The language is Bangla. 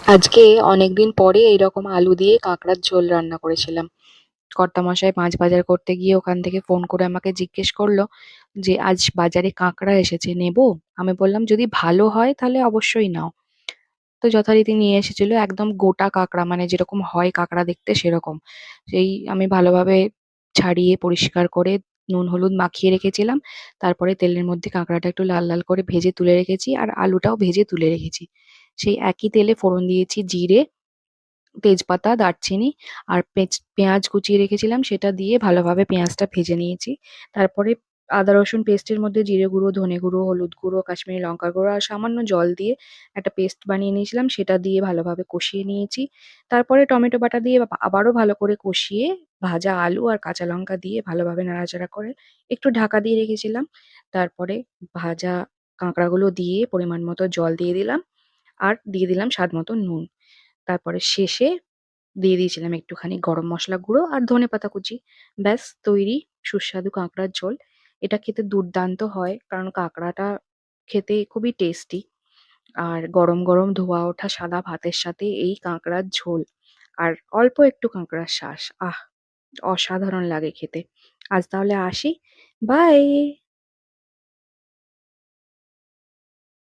আজকে অনেকদিন পরে এইরকম আলু দিয়ে কাঁকড়ার ঝোল রান্না করেছিলাম। কর্তামশাই মাছ বাজার করতে গিয়ে ওখান থেকে ফোন করে আমাকে জিজ্ঞেস করলো যে আজ বাজারে কাঁকড়া এসেছে, নেবো? আমি বললাম যদি ভালো হয় তাহলে অবশ্যই নাও। তো যথারীতি নিয়ে এসেছিল একদম গোটা কাঁকড়া, মানে যেরকম হয় কাঁকড়া দেখতে সেরকম। সেই আমি ভালোভাবে ছাড়িয়ে পরিষ্কার করে নুন হলুদ মাখিয়ে রেখেছিলাম। তারপরে তেলের মধ্যে কাঁকড়াটা একটু লাল লাল করে ভেজে তুলে রেখেছি আর আলুটাও ভেজে তুলে রেখেছি। সেই একই তেলে ফোড়ন দিয়েছি জিরে, তেজপাতা, দারচিনি আর পেঁয়াজ কুচিয়ে রেখেছিলাম সেটা দিয়ে ভালোভাবে পেঁয়াজটা ভেজে নিয়েছি। তারপরে আদা রসুন পেস্টের মধ্যে জিরে গুঁড়ো, ধনে গুঁড়ো, হলুদ গুঁড়ো, কাশ্মীরি লঙ্কার গুঁড়ো আর সামান্য জল দিয়ে একটা পেস্ট বানিয়ে নিয়েছিলাম, সেটা দিয়ে ভালোভাবে কষিয়ে নিয়েছি। তারপরে টমেটো বাটা দিয়ে আবারও ভালো করে কষিয়ে ভাজা আলু আর কাঁচা লঙ্কা দিয়ে ভালোভাবে নাড়াচাড়া করে একটু ঢাকা দিয়ে রেখেছিলাম। তারপরে ভাজা কাঁকড়াগুলো দিয়ে পরিমাণ মতো জল দিয়ে দিলাম আর দিয়ে দিলাম স্বাদ মতো নুন। তারপরে শেষে দিয়ে দিয়েছিলাম একটুখানি গরম মসলা গুঁড়ো আর ধনেপাতা কুচি। ব্যাস তৈরি সুস্বাদু কাঁকড়ার ঝোল। এটা খেতে দুর্দান্ত হয় কারণ কাঁকড়াটা খেতে খুবই টেস্টি। আর গরম গরম ধোয়া ওঠা সাদা ভাতের সাথে এই কাঁকড়ার ঝোল আর অল্প একটু কাঁকড়ার শাঁস, আহ! অসাধারণ লাগে খেতে। আজ তাহলে আসি। বাই।